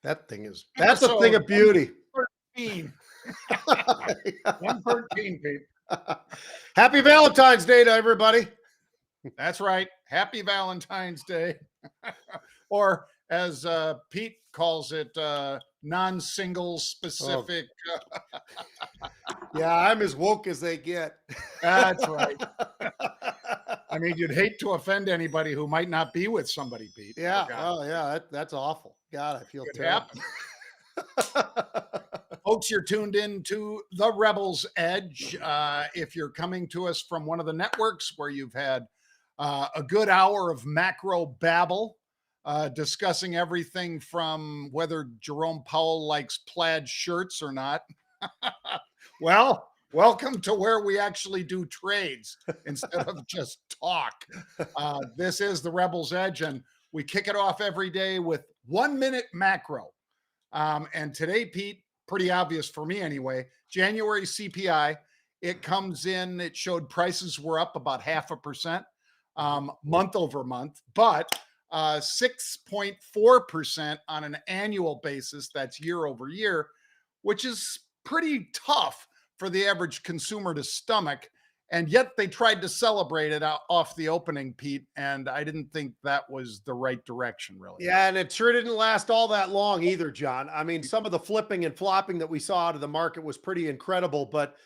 That's a thing of beauty. 113. 113, Pete. Happy Valentine's Day to everybody. That's right. Happy Valentine's Day. Or as Pete calls it, non-single specific. Yeah, I'm as woke as they get. That's right. I mean, you'd hate to offend anybody who might not be with somebody, Pete. Yeah. Oh, yeah. That's awful. God, I feel terrible. Folks, you're tuned in to The Rebel's Edge. If you're coming to us from one of the networks where you've had a good hour of macro babble, discussing everything from whether Jerome Powell likes plaid shirts or not. Well, welcome to where we actually do trades instead of just talk. This is The Rebel's Edge, and we kick it off every day with 1 minute macro. And today, Pete, pretty obvious for me anyway, January CPI, it comes in, it showed prices were up about 0.5%. Month over month, but 6.4% on an annual basis. That's year over year, which is pretty tough for the average consumer to stomach. And yet they tried to celebrate it off the opening, Pete. And I didn't think that was the right direction, really. Yeah, and it sure didn't last all that long either, John. I mean, some of the flipping and flopping that we saw out of the market was pretty incredible, but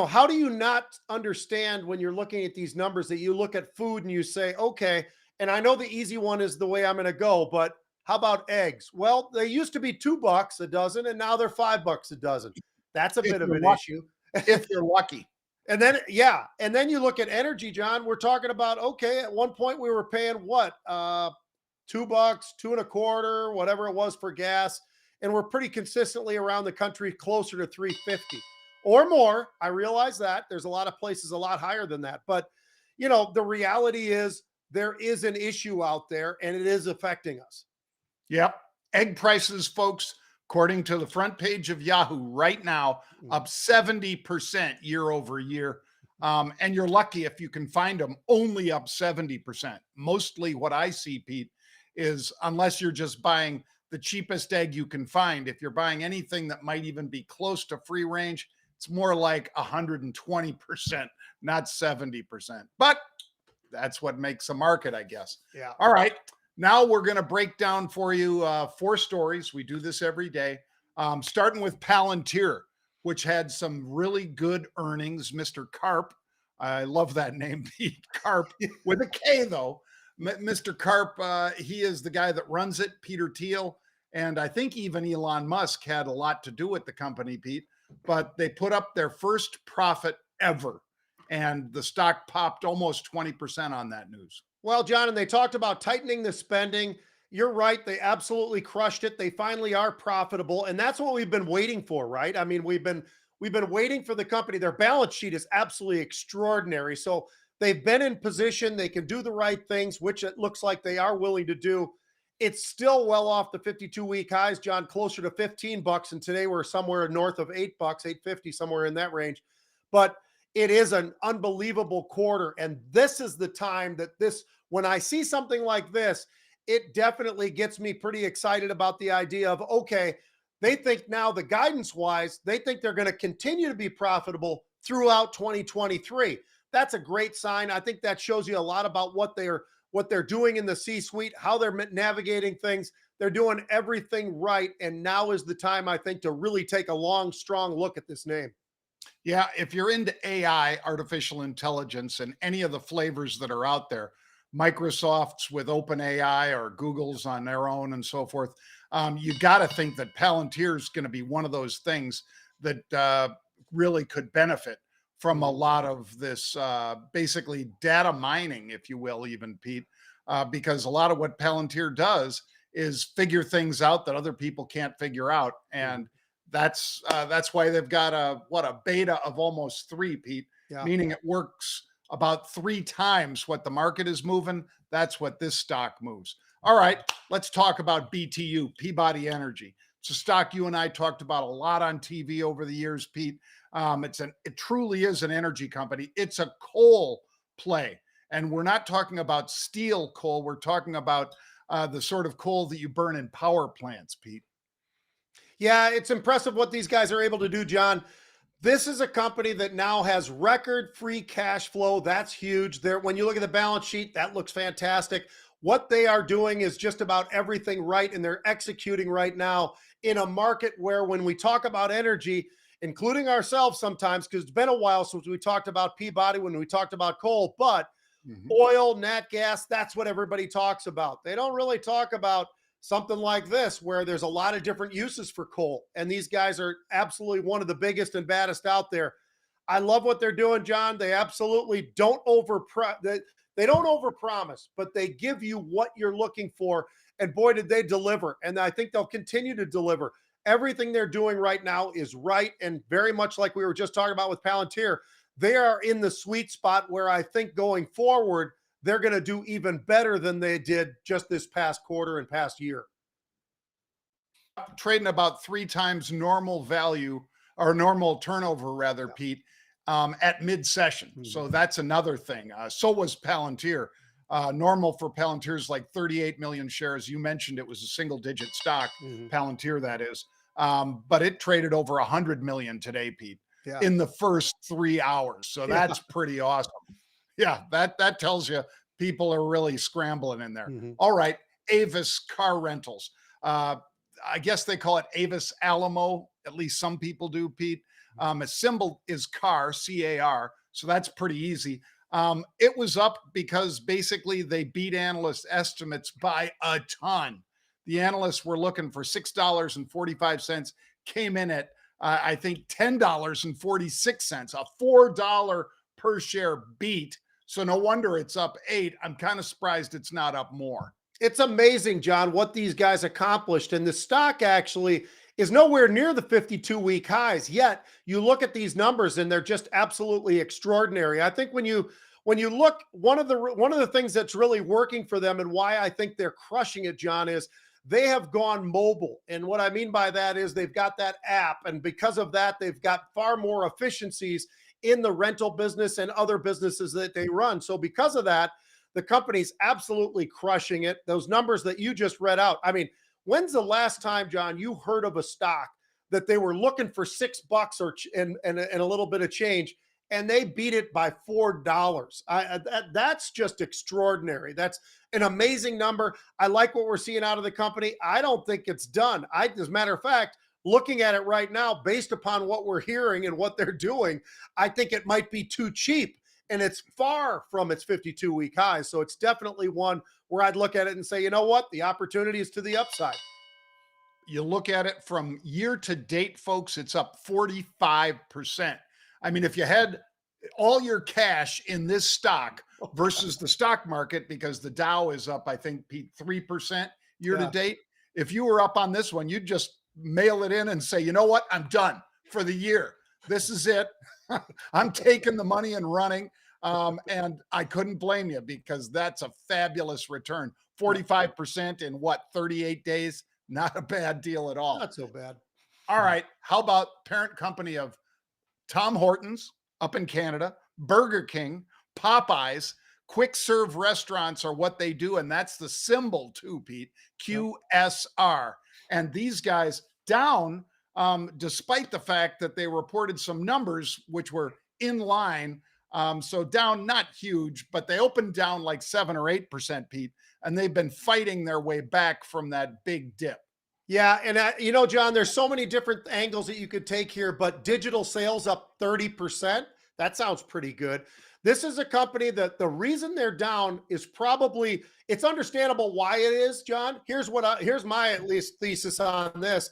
how do you not understand when you're looking at these numbers that you look at food and you say, okay, and I know the easy one is the way I'm going to go, but how about eggs? Well, they used to be $2 a dozen and now they're $5 a dozen. That's a bit of an issue. If you're lucky. And then, yeah. And then you look at energy, John, we're talking about, okay, at one point we were paying what? $2, $2.25, whatever it was for gas. And we're pretty consistently around the country closer to $3.50. Or more. I realize that there's a lot of places a lot higher than that. But, the reality is there is an issue out there and it is affecting us. Yep. Egg prices, folks, according to the front page of Yahoo right now, up 70% year over year. And you're lucky if you can find them only up 70%. Mostly what I see, Pete, is unless you're just buying the cheapest egg you can find, if you're buying anything that might even be close to free range, it's more like 120%, not 70%. But that's what makes a market, I guess. Yeah. All right. Now we're going to break down for you 4 stories. We do this every day. Starting with Palantir, which had some really good earnings. Mr. Karp. I love that name, Pete. Karp with a K, though. Mr. Karp, he is the guy that runs it, Peter Thiel. And I think even Elon Musk had a lot to do with the company, Pete. But they put up their first profit ever. And the stock popped almost 20% on that news. Well, John, and they talked about tightening the spending. You're right. They absolutely crushed it. They finally are profitable. And that's what we've been waiting for, right? I mean, we've been waiting for the company. Their balance sheet is absolutely extraordinary. So they've been in position. They can do the right things, which it looks like they are willing to do. It's still well off the 52-week highs, John, closer to $15. And today we're somewhere north of $8, $8.50, somewhere in that range. But it is an unbelievable quarter. And this is the time that when I see something like this, it definitely gets me pretty excited about the idea of, okay, they think now the guidance wise, they think they're going to continue to be profitable throughout 2023. That's a great sign. I think that shows you a lot about what they're doing in the C-suite, how they're navigating things. They're doing everything right. And now is the time, I think, to really take a long, strong look at this name. Yeah, if you're into AI, artificial intelligence, and any of the flavors that are out there, Microsoft's with OpenAI or Google's on their own and so forth, you got to think that Palantir is going to be one of those things that really could benefit from a lot of this basically data mining, if you will, even, Pete, because a lot of what Palantir does is figure things out that other people can't figure out. And that's why they've got a beta of almost 3, Pete, meaning it works about 3 times what the market is moving. That's what this stock moves. All right, let's talk about BTU, Peabody Energy. It's a stock you and I talked about a lot on TV over the years, Pete. It truly is an energy company. It's a coal play. And we're not talking about steel coal. We're talking about the sort of coal that you burn in power plants, Pete. Yeah, it's impressive what these guys are able to do, John. This is a company that now has record free cash flow. That's huge. There, when you look at the balance sheet, that looks fantastic. What they are doing is just about everything right, and they're executing right now in a market where, when we talk about energy, including ourselves sometimes, because it's been a while since we talked about Peabody, when we talked about coal, but Mhm. oil, nat gas, that's what everybody talks about. They don't really talk about something like this, where there's a lot of different uses for coal. And these guys are absolutely one of the biggest and baddest out there. I love what they're doing, John. They absolutely don't they don't overpromise, but they give you what you're looking for. And boy, did they deliver. And I think they'll continue to deliver. Everything they're doing right now is right. And very much like we were just talking about with Palantir, they are in the sweet spot where I think going forward, they're going to do even better than they did just this past quarter and past year. Trading about 3 times normal value or normal turnover, rather, Yeah. Pete, at mid-session. Mhm. So that's another thing. So was Palantir. Normal for Palantir is like 38 million shares. You mentioned it was a single-digit stock, Mhm. Palantir, that is. But it traded over 100 million today, Pete, Yeah. in the first 3 hours. So Yeah. that's pretty awesome. Yeah, that tells you people are really scrambling in there. Mhm. All right, Avis Car Rentals. Uh, I guess they call it Avis Alamo. At least some people do, Pete. A symbol is car, CAR. So that's pretty easy. It was up because basically they beat analyst estimates by a ton. The analysts were looking for $6.45, came in at, I think, $10.46, a $4 per share beat. So no wonder it's up 8. I'm kind of surprised it's not up more. It's amazing, John, what these guys accomplished. And the stock actually is nowhere near the 52-week highs. Yet you look at these numbers and they're just absolutely extraordinary. I think when you look, one of the things that's really working for them and why I think they're crushing it, John, is they have gone mobile. And what I mean by that is they've got that app. And because of that, they've got far more efficiencies in the rental business and other businesses that they run. So because of that, the company's absolutely crushing it. Those numbers that you just read out. I mean, when's the last time, John, you heard of a stock that they were looking for $6 and a little bit of change, and they beat it by $4? That's just extraordinary. That's an amazing number. I like what we're seeing out of the company. I don't think it's done. As a matter of fact, looking at it right now, based upon what we're hearing and what they're doing, I think it might be too cheap, and it's far from its 52-week high. So it's definitely one where I'd look at it and say, you know what? The opportunity is to the upside. You look at it from year to date, folks, it's up 45%. I mean, if you had all your cash in this stock versus the stock market, because the Dow is up, I think, Pete, 3% year to Yeah. date. If you were up on this one, you'd just mail it in and say, you know what? I'm done for the year. This is it. I'm taking the money and running. And I couldn't blame you, because that's a fabulous return. 45% in what, 38 days? Not a bad deal at all. Not so bad. All right. How about parent company of Tom Hortons up in Canada, Burger King, Popeyes, quick serve restaurants are what they do. And that's the symbol too, Pete, Yep. QSR. And these guys down, despite the fact that they reported some numbers which were in line. So down, not huge, but they opened down like 7 or 8%, Pete. And they've been fighting their way back from that big dip. Yeah, and John, there's so many different angles that you could take here, but digital sales up 30%. That sounds pretty good. This is a company that the reason they're down is probably, it's understandable why it is, John. Here's my at least thesis on this.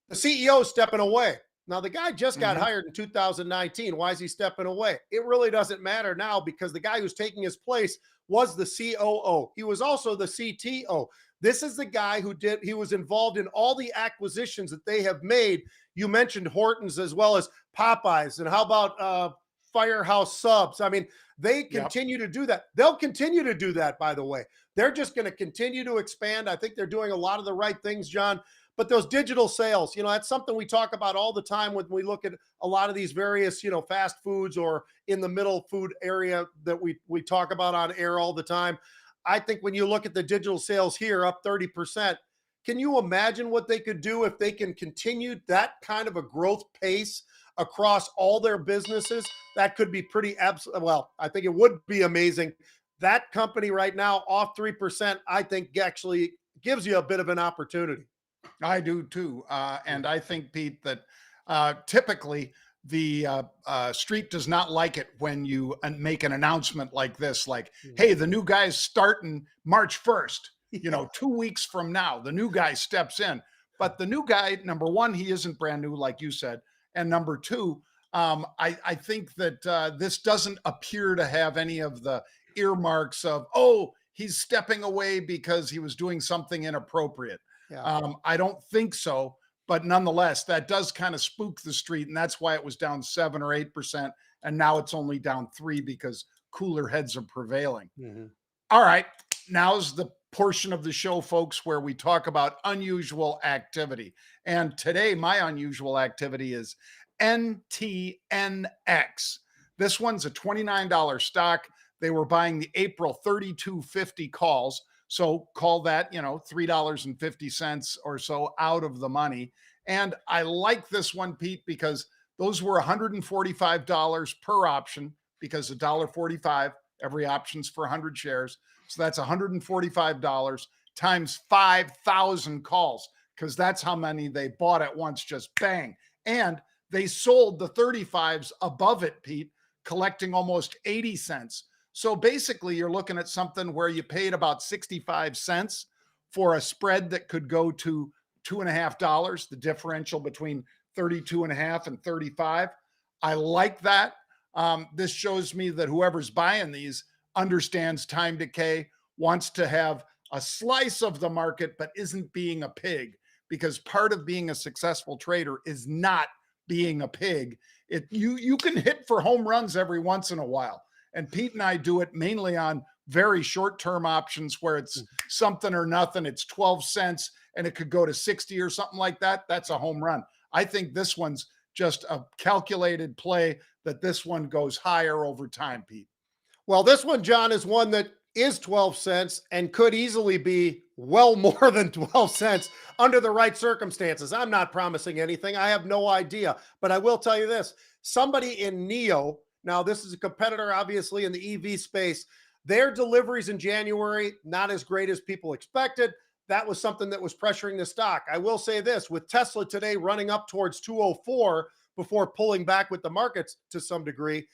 The CEO is stepping away. Now, the guy just got Mhm. hired in 2019. Why is he stepping away? It really doesn't matter now, because the guy who's taking his place was the COO. He was also the CTO. This is the guy he was involved in all the acquisitions that they have made. You mentioned Hortons as well as Popeyes. And how about Firehouse Subs? I mean, they Yep. continue to do that. They'll continue to do that, by the way. They're just going to continue to expand. I think they're doing a lot of the right things, John. But those digital sales, that's something we talk about all the time when we look at a lot of these various, fast foods or in the middle food area that we talk about on air all the time. I think when you look at the digital sales here up 30%, Can you imagine what they could do if they can continue that kind of a growth pace across all their businesses? That could be pretty well, I think it would be amazing. That company right now off 3%, I think actually gives you a bit of an opportunity. I do too. And I think, Pete, that typically the street does not like it when you make an announcement like this, like, Mhm. hey, the new guy's starting March 1st, Yeah. 2 weeks from now, the new guy steps in. But the new guy, number one, he isn't brand new, like you said. And number two, I think that this doesn't appear to have any of the earmarks of, oh, he's stepping away because he was doing something inappropriate. Yeah. I don't think so, but nonetheless, that does kind of spook the street, and that's why it was down 7 or 8%, and now it's only down 3 because cooler heads are prevailing. Mhm. All right, now's the portion of the show, folks, where we talk about unusual activity. And today, my unusual activity is NTNX. This one's a $29 stock. They were buying the April 3250 calls. So call that, $3.50 or so out of the money. And I like this one, Pete, because those were $145 per option because $1.45, every option's for 100 shares. So that's $145 times 5,000 calls because that's how many they bought at once, just bang. And they sold the 35s above it, Pete, collecting almost 80 cents. So basically, you're looking at something where you paid about 65 cents for a spread that could go to $2.50, the differential between 32 and a half and 35. I like that. This shows me that whoever's buying these understands time decay, wants to have a slice of the market, but isn't being a pig, because part of being a successful trader is not being a pig. You can hit for home runs every once in a while. And Pete and I do it mainly on very short-term options where it's something or nothing. It's 12 cents and it could go to 60 or something like that. That's a home run. I think this one's just a calculated play that this one goes higher over time, Pete. Well, this one, John, is one that is 12 cents and could easily be well more than 12 cents under the right circumstances. I'm not promising anything. I have no idea. But I will tell you this, somebody in NIO, now this is a competitor, obviously, in the EV space, their deliveries in January, not as great as people expected. That was something that was pressuring the stock. I will say this, with Tesla today running up towards 204 before pulling back with the markets to some degree,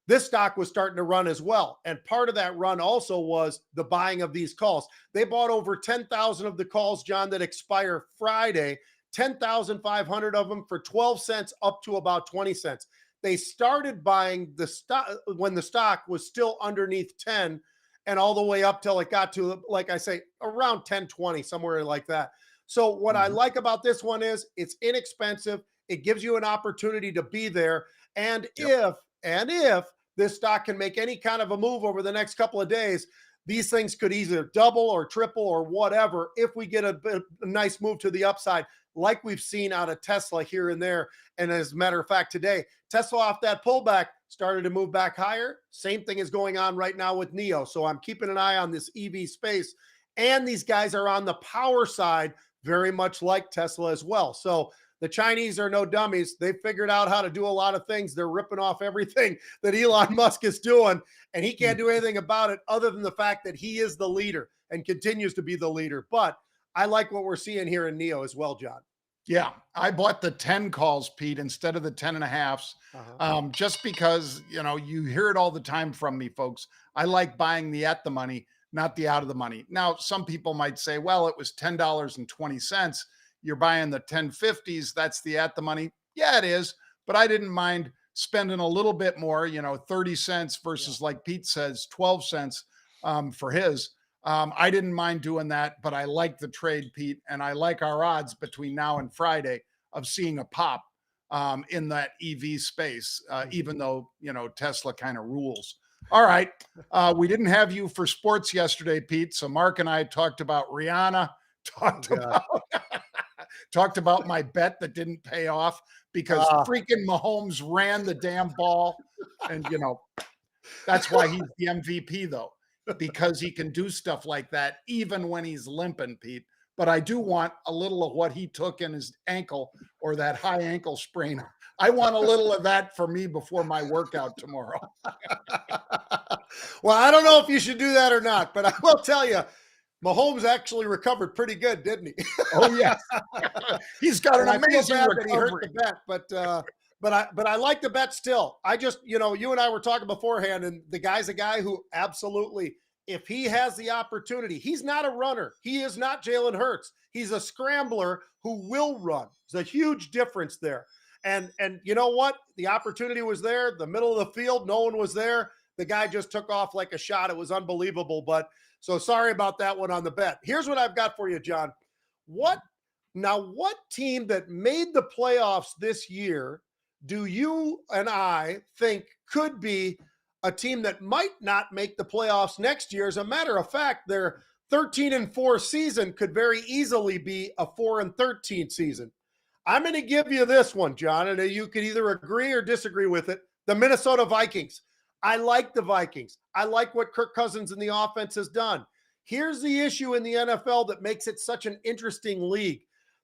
this stock was starting to run as well. And part of that run also was the buying of these calls. They bought over 10,000 of the calls, John, that expire Friday, 10,500 of them for 12 cents up to about 20 cents. They started buying the stock when the stock was still underneath 10 and all the way up till it got to, like I say, around 1020, somewhere like that. So what I like about this one is it's inexpensive. It gives you an opportunity to be there. And Yep. if this stock can make any kind of a move over the next couple of days, these things could either double or triple or whatever if we get a nice move to the upside, like we've seen out of Tesla here and there. And as a matter of fact, today, Tesla off that pullback started to move back higher. Same thing is going on right now with NIO. So I'm keeping an eye on this EV space. And these guys are on the power side, very much like Tesla as well. So the Chinese are no dummies. They figured out how to do a lot of things. They're ripping off everything that Elon Musk is doing, and he can't do anything about it other than the fact that he is the leader and continues to be the leader. But I like what we're seeing here in NIO as well, John. Yeah, I bought the 10 calls, Pete, instead of the 10 and a halves, Uh-huh. just because, you hear it all the time from me, folks. I like buying the at the money, not the out of the money. Now, some people might say, well, it was $10.20. You're buying the 1050s. That's the at the money. Yeah, it is. But I didn't mind spending a little bit more, 30 cents Yeah. versus, like Pete says, 12 cents for his. I didn't mind doing that, but I like the trade, Pete, and I like our odds between now and Friday of seeing a pop in that EV space, even though, Tesla kind of rules. All right. We didn't have you for sports yesterday, Pete. So Mark and I talked about Rihanna, Oh, talked God. about talked about my bet that didn't pay off because Uh, freaking Mahomes ran the damn ball. And, that's why he's the MVP, though, because he can do stuff like that even when he's limping, Pete. but I do want a little of what he took in his ankle or that high ankle sprain. I want a little of that for me before my workout tomorrow. Well, I don't know if you should do that or not, but I will tell you, Mahomes actually recovered pretty good, didn't he? Oh, yes. He's got an And I feel amazing bad that he hurt recovery. the bet, but I like the bet still. I just, you and I were talking beforehand, and the guy's a guy who absolutely, if he has the opportunity, he's not a runner. He is not Jalen Hurts. He's a scrambler who will run. There's a huge difference there. And you know what? The opportunity was there, the middle of the field, no one was there. The guy just took off like a shot. It was unbelievable. But so sorry about that one on the bet. Here's what I've got for you, John. What team that made the playoffs this year do you and I think could be a team that might not make the playoffs next year? As a matter of fact, their 13-4 season could very easily be a 4-13 season. I'm going to give you this one, John, and you could either agree or disagree with it. The Minnesota Vikings. I like the Vikings. I like what Kirk Cousins and the offense has done. Here's the issue in the NFL that makes it such an interesting league.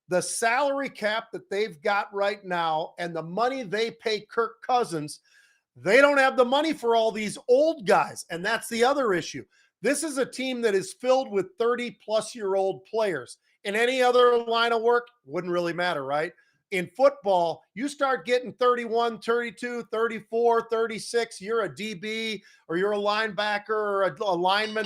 The salary cap that they've got right now and the money they pay Kirk Cousins, they don't have the money for all these old guys. And that's the other issue. This is a team that is filled with 30-plus-year-old players. In any other line of work, wouldn't really matter, right? In football, you start getting 31, 32, 34, 36, you're a DB or you're a linebacker or a lineman.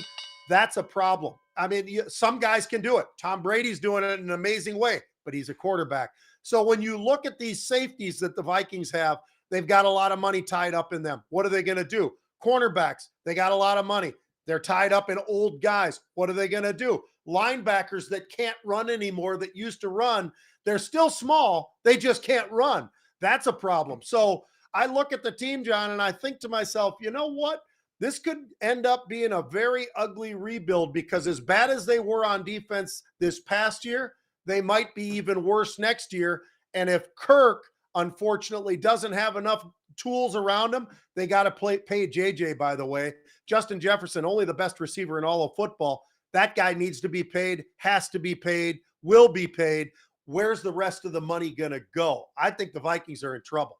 That's a problem. I mean, some guys can do it. Tom Brady's doing it in an amazing way, but he's a quarterback. So when you look at these safeties that the Vikings have, they've got a lot of money tied up in them. What are they going to do? Cornerbacks, they got a lot of money. They're tied up in old guys. What are they going to do? Linebackers that can't run anymore, that used to run, they're still small. They just can't run. That's a problem. So I look at the team, John, and I think to myself, you know what? This could end up being a very ugly rebuild because as bad as they were on defense this past year, they might be even worse next year. And if Kirk, unfortunately, doesn't have enough tools around him, they got to pay JJ, by the way. Justin Jefferson, only the best receiver in all of football. That guy needs to be paid, has to be paid, will be paid. Where's the rest of the money going to go? I think the Vikings are in trouble.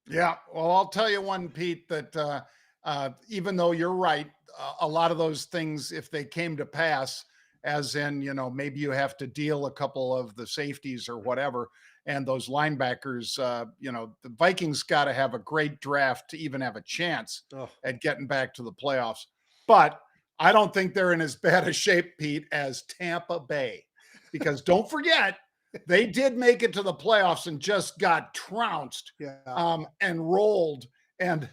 Yeah. Well, I'll tell you one, Pete, that even though you're right, a lot of those things, if they came to pass, as in, maybe you have to deal a couple of the safeties or whatever, and those linebackers, the Vikings got to have a great draft to even have a chance at getting back to the playoffs. But I don't think they're in as bad a shape, Pete, as Tampa Bay, because don't forget, they did make it to the playoffs and just got trounced and rolled. And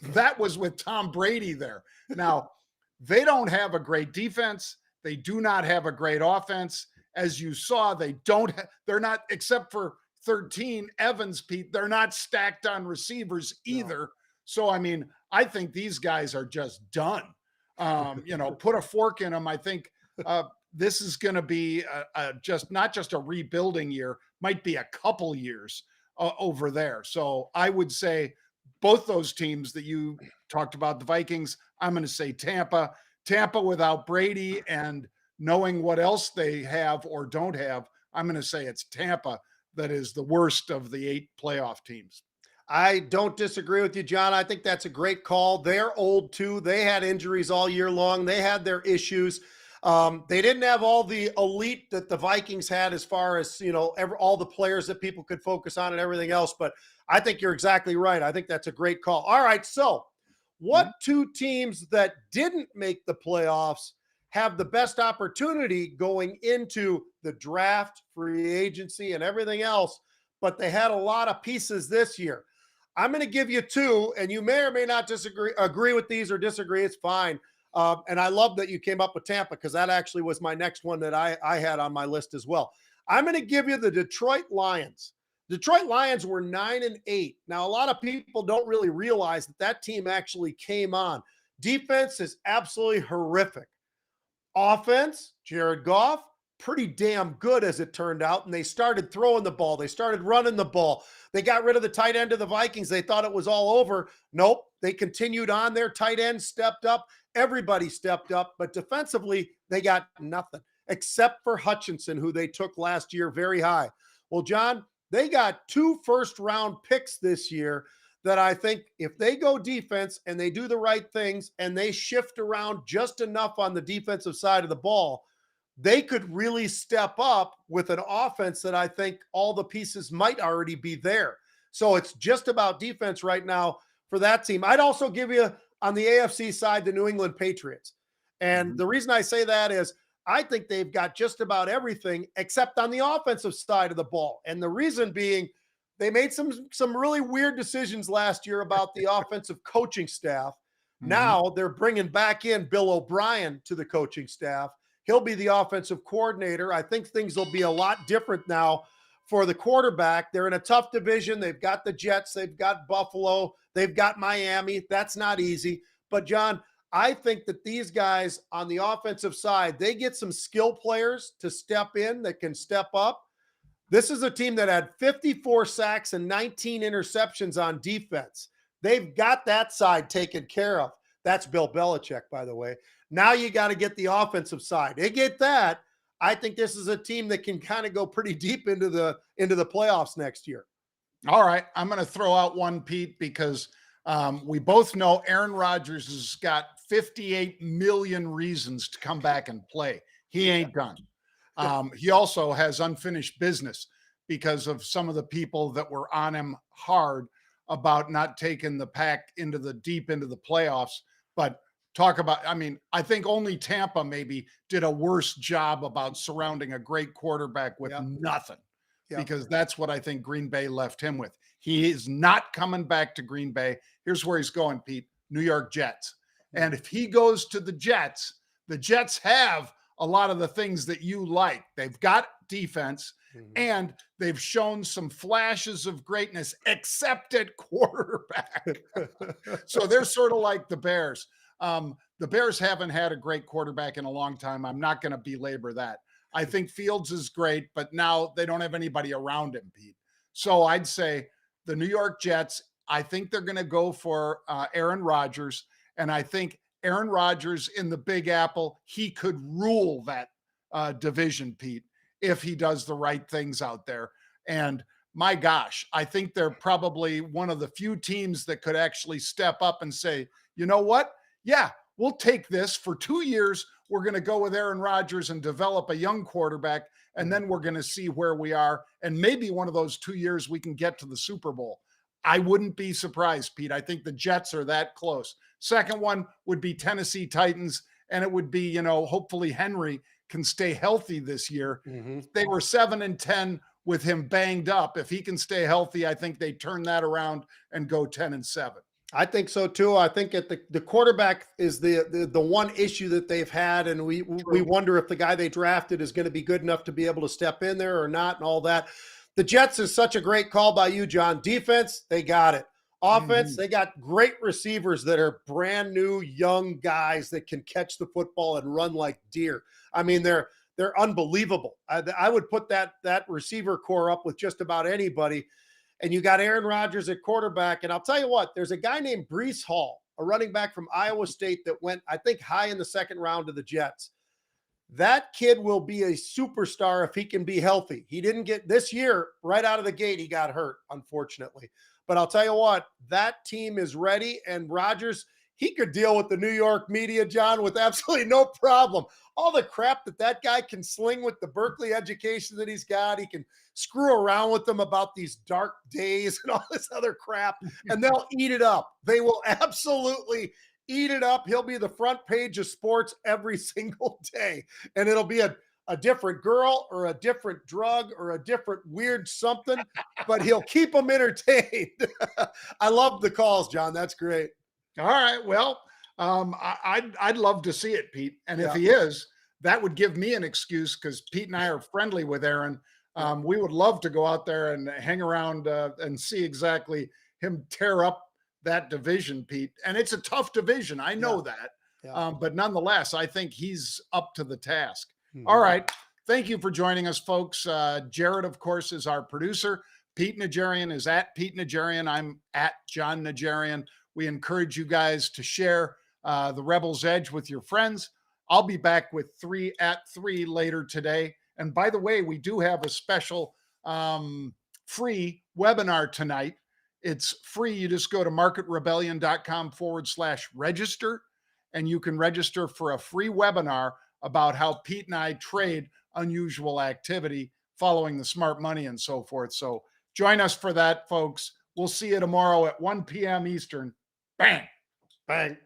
that was with Tom Brady there. Now, they don't have a great defense. They do not have a great offense. As you saw, they're not, except for 13 Evans, Pete, they're not stacked on receivers either. No. So, I mean, I think these guys are just done. Put a fork in them. I think this is going to be not just a rebuilding year, might be a couple years over there. So I would say both those teams that you talked about, the Vikings, I'm going to say Tampa without Brady and knowing what else they have or don't have, I'm going to say it's Tampa that is the worst of the 8 playoff teams. I don't disagree with you, John. I think that's a great call. They're old too. They had injuries all year long. They had their issues. They didn't have all the elite that the Vikings had as far as, all the players that people could focus on and everything else. But I think you're exactly right. I think that's a great call. All right. So what 2 teams that didn't make the playoffs have the best opportunity going into the draft, free agency, and everything else, but they had a lot of pieces this year? I'm going to give you 2, and you may or may not agree with these or disagree. It's fine. And I love that you came up with Tampa because that actually was my next one that I had on my list as well. I'm going to give you the Detroit Lions. Detroit Lions were 9-8. Now, a lot of people don't really realize that team actually came on. Defense is absolutely horrific. Offense, Jared Goff, pretty damn good as it turned out. And they started throwing the ball. They started running the ball. They got rid of the tight end of the Vikings. They thought it was all over. Nope. They continued on. Their tight end stepped up. Everybody stepped up. But defensively, they got nothing. except for Hutchinson, who they took last year very high. Well, John, they got 2 first-round picks this year that I think if they go defense and they do the right things and they shift around just enough on the defensive side of the ball, they could really step up with an offense that I think all the pieces might already be there. So it's just about defense right now for that team. I'd also give you on the AFC side, the New England Patriots. And the reason I say that is I think they've got just about everything except on the offensive side of the ball. And the reason being, they made some really weird decisions last year about the offensive coaching staff. Now they're bringing back in Bill O'Brien to the coaching staff. He'll be the offensive coordinator. I think things will be a lot different now for the quarterback. They're in a tough division. They've got the Jets. They've got Buffalo. They've got Miami. That's not easy. But, John, I think that these guys on the offensive side, they get some skill players to step in that can step up. This is a team that had 54 sacks and 19 interceptions on defense. They've got that side taken care of. That's Bill Belichick, by the way. Now you got to get the offensive side. They get that. I think this is a team that can kind of go pretty deep into the playoffs next year. All right. I'm going to throw out one, Pete, because we both know Aaron Rodgers has got 58 million reasons to come back and play. He ain't done. He also has unfinished business because of some of the people that were on him hard about not taking the pack into the deep into the playoffs. But talk about, I mean, I think only Tampa maybe did a worse job about surrounding a great quarterback with nothing, because that's what I think Green Bay left him with. He is not coming back to Green Bay. Here's where he's going, Pete: New York Jets. And if he goes to the Jets have a lot of the things that you like. They've got defense, and they've shown some flashes of greatness, except at quarterback. So they're sort of like the Bears. The Bears haven't had a great quarterback in a long time. I'm not going to belabor that. I think Fields is great, but now they don't have anybody around him, Pete. So I'd say the New York Jets, I think they're going to go for Aaron Rodgers, and I think Aaron Rodgers in the Big Apple, he could rule that division, Pete, if he does the right things out there. And my gosh, I think they're probably one of the few teams that could actually step up and say, you know what? Yeah, we'll take this for 2 years. We're going to go with Aaron Rodgers and develop a young quarterback, and then we're going to see where we are. And maybe one of those 2 years we can get to the Super Bowl. I wouldn't be surprised, Pete. I think the Jets are that close. Second one would be Tennessee Titans, and it would be, hopefully Henry can stay healthy this year. They were 7-10 with him banged up. If he can stay healthy, I think they turn that around and go 10-7. I think so too. I think at the quarterback is the one issue that they've had, and we wonder if the guy they drafted is going to be good enough to be able to step in there or not, and all that. The Jets is such a great call by you, John. Defense, they got it. Offense, they got great receivers that are brand new, young guys that can catch the football and run like deer. I mean, they're unbelievable. I would put that receiver core up with just about anybody. And you got Aaron Rodgers at quarterback. And I'll tell you what, there's a guy named Breece Hall, a running back from Iowa State that went, I think, high in the second round to the Jets. That kid will be a superstar if he can be healthy. He didn't get this year, right out of the gate, he got hurt, unfortunately. But I'll tell you what, that team is ready, and Rodgers, he could deal with the New York media, John, with absolutely no problem. All the crap that guy can sling with the Berkeley education that he's got, he can screw around with them about these dark days and all this other crap, and they'll eat it up. They will absolutely eat it up. He'll be the front page of sports every single day, and it'll be a different girl or a different drug or a different weird something, but he'll keep them entertained. I love the calls, John. That's great. All right. Well, I'd love to see it, Pete. And if he is, that would give me an excuse, because Pete and I are friendly with Aaron. We would love to go out there and hang around and see exactly him tear up that division, Pete. And it's a tough division. I know that. But nonetheless, I think he's up to the task. All right. Thank you for joining us, folks. Jared, of course, is our producer. Pete Najarian is at Pete Najarian. I'm at John Najarian. We encourage you guys to share the Rebels Edge with your friends. I'll be back with 3 at 3 later today. And by the way, we do have a special free webinar tonight. It's free. You just go to marketrebellion.com/register, and you can register for a free webinar about how Pete and I trade unusual activity following the smart money and so forth. So join us for that, folks. We'll see you tomorrow at 1 p.m. Eastern. Bang. Bang.